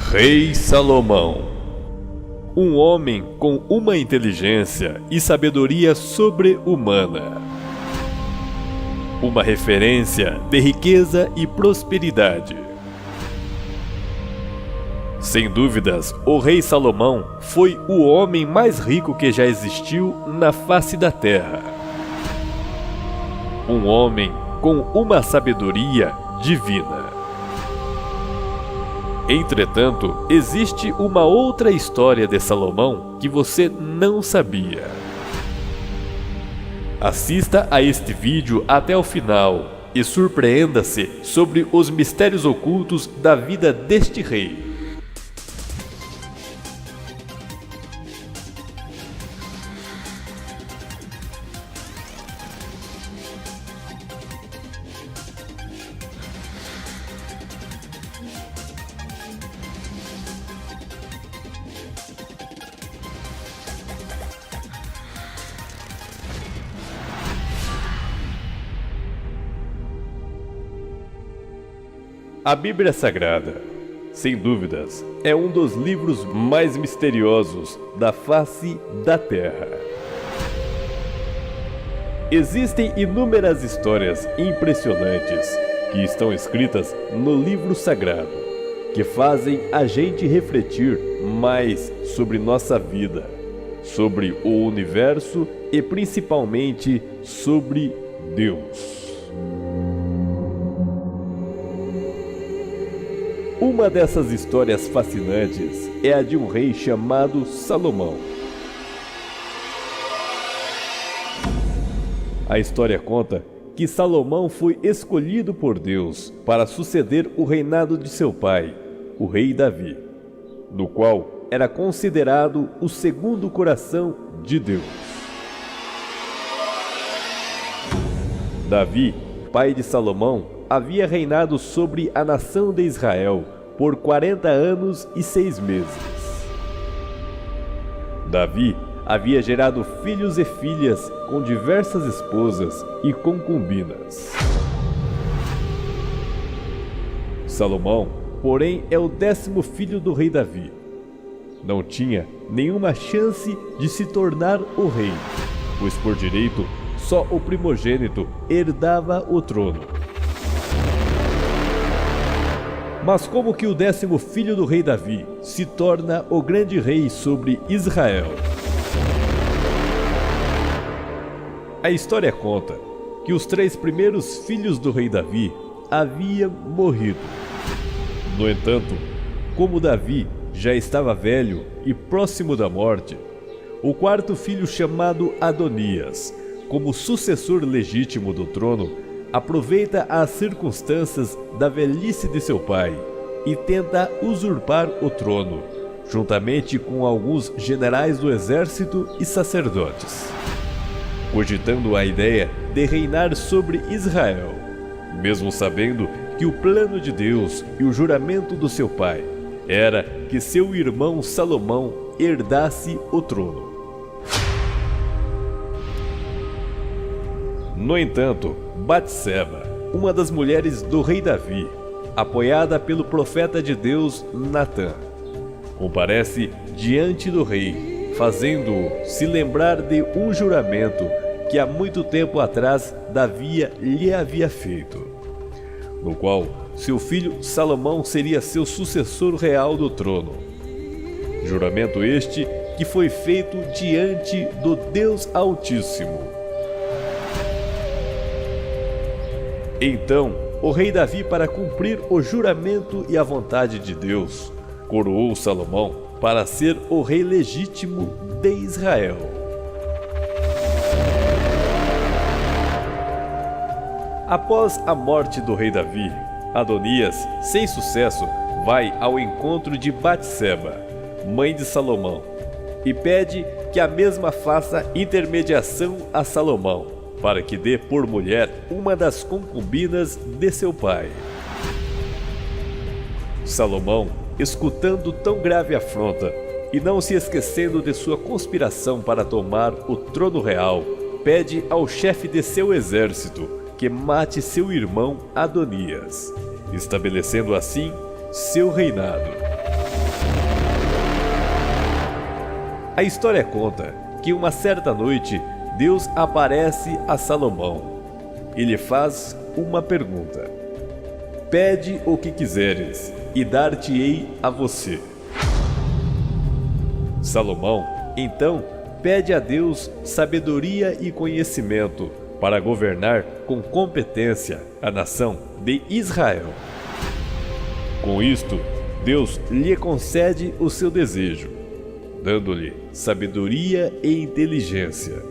Rei Salomão, um homem com uma inteligência e sabedoria sobre-humana. Uma referência de riqueza e prosperidade. Sem dúvidas, o rei Salomão foi o homem mais rico que já existiu na face da terra. Um homem com uma sabedoria divina. Entretanto, existe uma outra história de Salomão que você não sabia. Assista a este vídeo até o final e surpreenda-se sobre os mistérios ocultos da vida deste rei. A Bíblia Sagrada, sem dúvidas, é um dos livros mais misteriosos da face da Terra. Existem inúmeras histórias impressionantes que estão escritas no livro sagrado, que fazem a gente refletir mais sobre nossa vida, sobre o universo e principalmente sobre Deus. Uma dessas histórias fascinantes é a de um rei chamado Salomão. A história conta que Salomão foi escolhido por Deus para suceder o reinado de seu pai, o rei Davi, no qual era considerado o segundo coração de Deus. Davi, pai de Salomão, havia reinado sobre a nação de Israel por 40 anos e 6 meses. Davi havia gerado filhos e filhas com diversas esposas e concubinas. Salomão, porém, é o 10º filho do rei Davi. Não tinha nenhuma chance de se tornar o rei, pois por direito só o primogênito herdava o trono. Mas como que o 10º filho do rei Davi se torna o grande rei sobre Israel? A história conta que os 3 primeiros filhos do rei Davi haviam morrido. No entanto, como Davi já estava velho e próximo da morte, o 4º filho, chamado Adonias, como sucessor legítimo do trono, aproveita as circunstâncias da velhice de seu pai e tenta usurpar o trono, juntamente com alguns generais do exército e sacerdotes, cogitando a ideia de reinar sobre Israel, mesmo sabendo que o plano de Deus e o juramento do seu pai era que seu irmão Salomão herdasse o trono. No entanto, Batseba, uma das mulheres do rei Davi, apoiada pelo profeta de Deus Natã, comparece diante do rei, fazendo-o se lembrar de um juramento que há muito tempo atrás Davi lhe havia feito, no qual seu filho Salomão seria seu sucessor real do trono. Juramento este que foi feito diante do Deus Altíssimo. Então, o rei Davi, para cumprir o juramento e a vontade de Deus, coroou Salomão para ser o rei legítimo de Israel. Após a morte do rei Davi, Adonias, sem sucesso, vai ao encontro de Batseba, mãe de Salomão, e pede que a mesma faça intermediação a Salomão, para que dê por mulher uma das concubinas de seu pai. Salomão, escutando tão grave afronta e não se esquecendo de sua conspiração para tomar o trono real, pede ao chefe de seu exército que mate seu irmão Adonias, estabelecendo assim seu reinado. A história conta que uma certa noite Deus aparece a Salomão e lhe faz uma pergunta: pede o que quiseres e dar-te-ei a você. Salomão, então, pede a Deus sabedoria e conhecimento para governar com competência a nação de Israel. Com isto, Deus lhe concede o seu desejo, dando-lhe sabedoria e inteligência,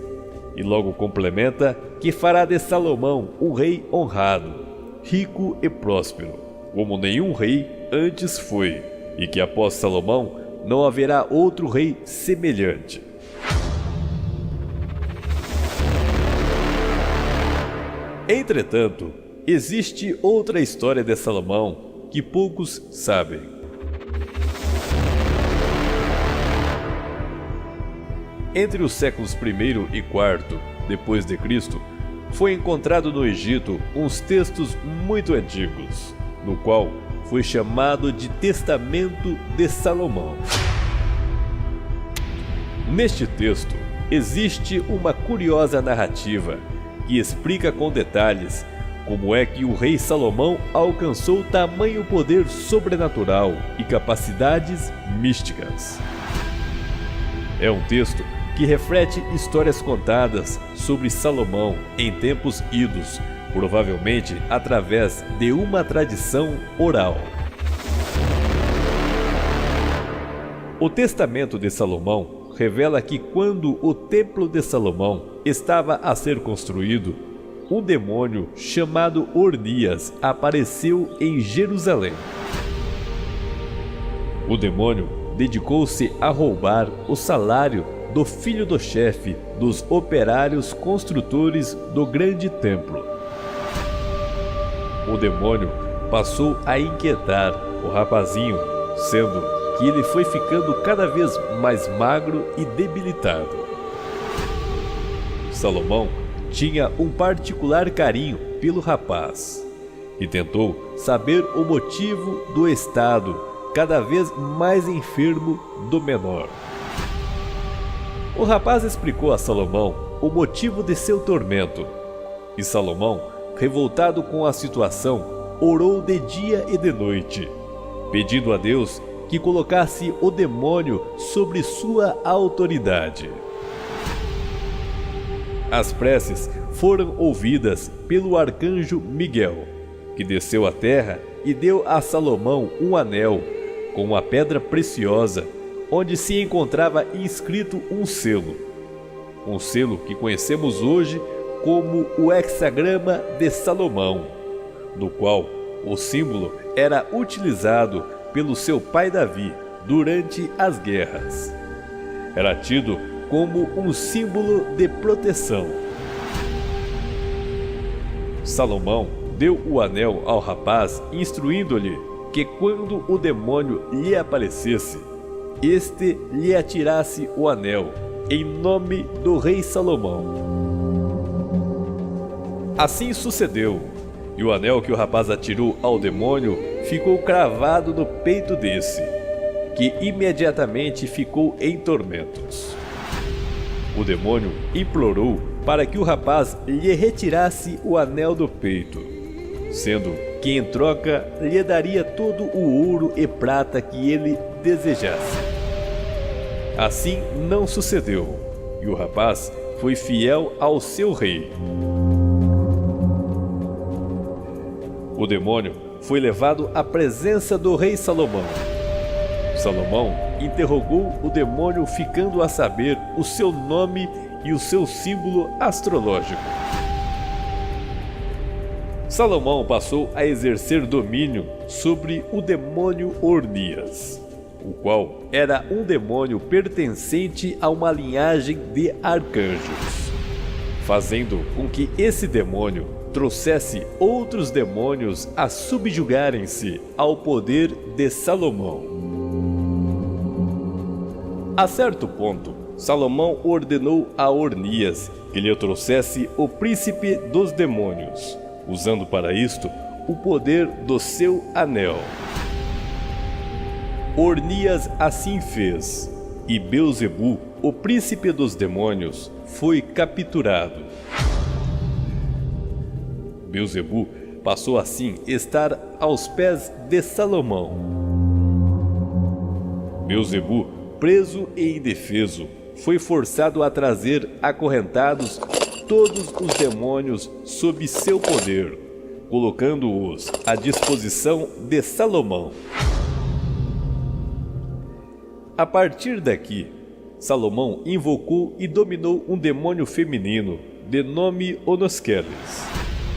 e logo complementa que fará de Salomão um rei honrado, rico e próspero, como nenhum rei antes foi, e que após Salomão não haverá outro rei semelhante. Entretanto, existe outra história de Salomão que poucos sabem. Entre os séculos I e IV depois de Cristo, foi encontrado no Egito uns textos muito antigos, no qual foi chamado de Testamento de Salomão. Neste texto, existe uma curiosa narrativa que explica com detalhes como é que o rei Salomão alcançou tamanho poder sobrenatural e capacidades místicas. É um texto que reflete histórias contadas sobre Salomão em tempos idos, provavelmente através de uma tradição oral. O Testamento de Salomão revela que quando o Templo de Salomão estava a ser construído, um demônio chamado Ornias apareceu em Jerusalém. O demônio dedicou-se a roubar o salário do filho do chefe dos operários construtores do grande templo. O demônio passou a inquietar o rapazinho, sendo que ele foi ficando cada vez mais magro e debilitado. Salomão tinha um particular carinho pelo rapaz e tentou saber o motivo do estado cada vez mais enfermo do menor. O rapaz explicou a Salomão o motivo de seu tormento, e Salomão, revoltado com a situação, orou de dia e de noite, pedindo a Deus que colocasse o demônio sobre sua autoridade. As preces foram ouvidas pelo arcanjo Miguel, que desceu à terra e deu a Salomão um anel com uma pedra preciosa, onde se encontrava inscrito um selo que conhecemos hoje como o hexagrama de Salomão, no qual o símbolo era utilizado pelo seu pai Davi durante as guerras. Era tido como um símbolo de proteção. Salomão deu o anel ao rapaz, instruindo-lhe que quando o demônio lhe aparecesse, este lhe atirasse o anel, em nome do rei Salomão. Assim sucedeu, e o anel que o rapaz atirou ao demônio ficou cravado no peito desse, que imediatamente ficou em tormentos. O demônio implorou para que o rapaz lhe retirasse o anel do peito, sendo que em troca lhe daria todo o ouro e prata que ele desejasse. Assim não sucedeu, e o rapaz foi fiel ao seu rei. O demônio foi levado à presença do rei Salomão. Salomão interrogou o demônio, ficando a saber o seu nome e o seu símbolo astrológico. Salomão passou a exercer domínio sobre o demônio Ornias, o qual era um demônio pertencente a uma linhagem de arcanjos, fazendo com que esse demônio trouxesse outros demônios a subjugarem-se ao poder de Salomão. A certo ponto, Salomão ordenou a Ornias que lhe trouxesse o príncipe dos demônios, usando para isto o poder do seu anel. Ornias assim fez, e Beelzebu, o príncipe dos demônios, foi capturado. Beelzebu passou assim a estar aos pés de Salomão. Beelzebu, preso e indefeso, foi forçado a trazer acorrentados todos os demônios sob seu poder, colocando-os à disposição de Salomão. A partir daqui, Salomão invocou e dominou um demônio feminino de nome Onoskeles,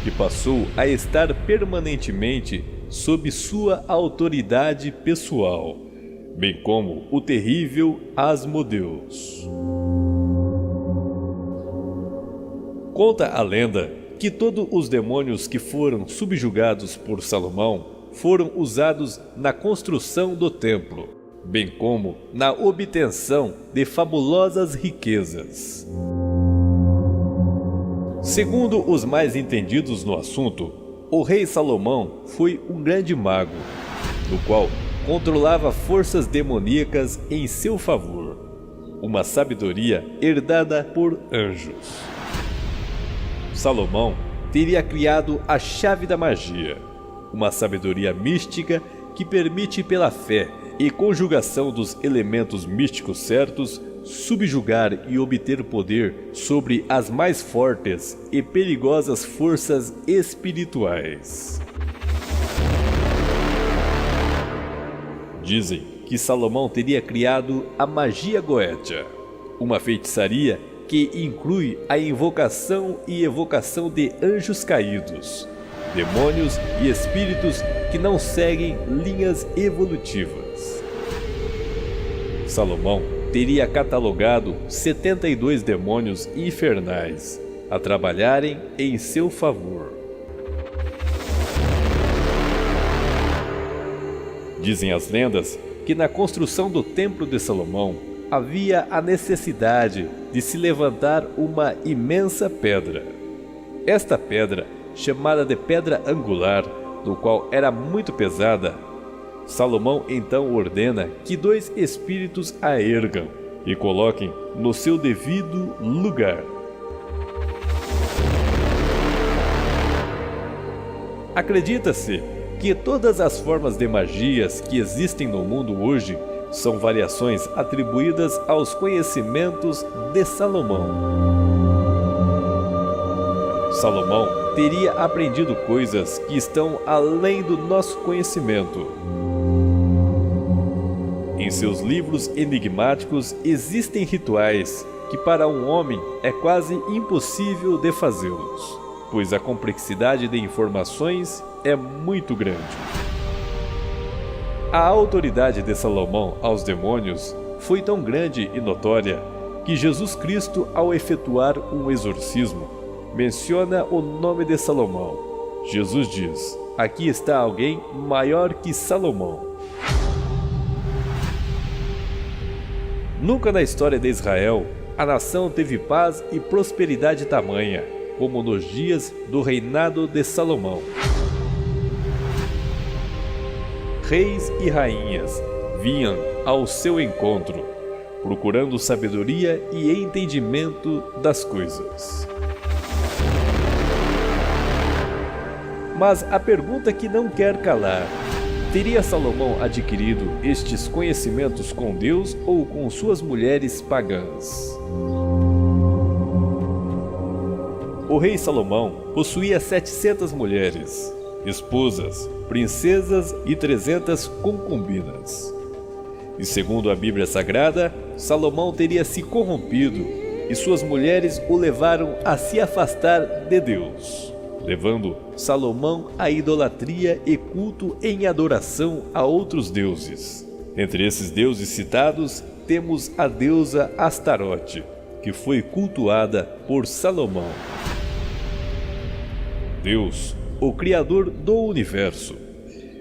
que passou a estar permanentemente sob sua autoridade pessoal, bem como o terrível Asmodeus. Conta a lenda que todos os demônios que foram subjugados por Salomão foram usados na construção do templo, bem como na obtenção de fabulosas riquezas. Segundo os mais entendidos no assunto, o rei Salomão foi um grande mago, no qual controlava forças demoníacas em seu favor, uma sabedoria herdada por anjos. Salomão teria criado a chave da magia, uma sabedoria mística que permite, pela fé e conjugação dos elementos místicos certos, subjugar e obter poder sobre as mais fortes e perigosas forças espirituais. Dizem que Salomão teria criado a magia goétia, uma feitiçaria que inclui a invocação e evocação de anjos caídos, demônios e espíritos que não seguem linhas evolutivas. Salomão teria catalogado 72 demônios infernais a trabalharem em seu favor. Dizem as lendas que na construção do Templo de Salomão havia a necessidade de se levantar uma imensa pedra. Esta pedra, chamada de pedra angular, do qual era muito pesada, Salomão então ordena que 2 espíritos a ergam e coloquem no seu devido lugar. Acredita-se que todas as formas de magias que existem no mundo hoje são variações atribuídas aos conhecimentos de Salomão. Salomão teria aprendido coisas que estão além do nosso conhecimento. Em seus livros enigmáticos existem rituais que para um homem é quase impossível de fazê-los, pois a complexidade de informações é muito grande. A autoridade de Salomão aos demônios foi tão grande e notória que Jesus Cristo, ao efetuar um exorcismo, menciona o nome de Salomão. Jesus diz: "Aqui está alguém maior que Salomão." Nunca na história de Israel a nação teve paz e prosperidade tamanha como nos dias do reinado de Salomão. Reis e rainhas vinham ao seu encontro, procurando sabedoria e entendimento das coisas. Mas a pergunta que não quer calar: teria Salomão adquirido estes conhecimentos com Deus ou com suas mulheres pagãs? O rei Salomão possuía 700 mulheres, esposas, princesas e 300 concubinas. E segundo a Bíblia Sagrada, Salomão teria se corrompido e suas mulheres o levaram a se afastar de Deus, levando Salomão à idolatria e culto em adoração a outros deuses. Entre esses deuses citados, temos a deusa Astarote, que foi cultuada por Salomão. Deus, o Criador do universo,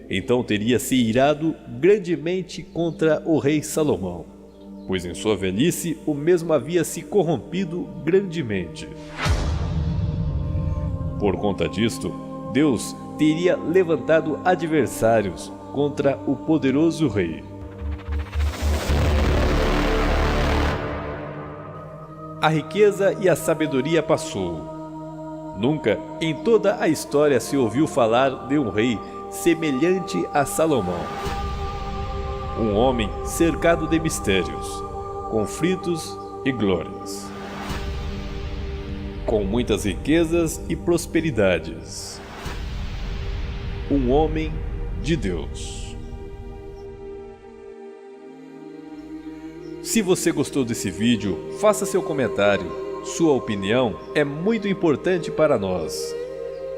então teria se irado grandemente contra o rei Salomão, pois em sua velhice o mesmo havia se corrompido grandemente. Por conta disto, Deus teria levantado adversários contra o poderoso rei, A riqueza e a sabedoria passou. Nunca em toda a história se ouviu falar de um rei semelhante a Salomão. Um homem cercado de mistérios, conflitos e glórias, com muitas riquezas e prosperidades. Um homem de Deus. Se você gostou desse vídeo, faça seu comentário. Sua opinião é muito importante para nós.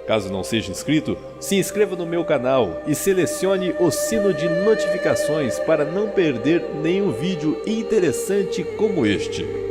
Caso não seja inscrito, se inscreva no meu canal e selecione o sino de notificações para não perder nenhum vídeo interessante como este.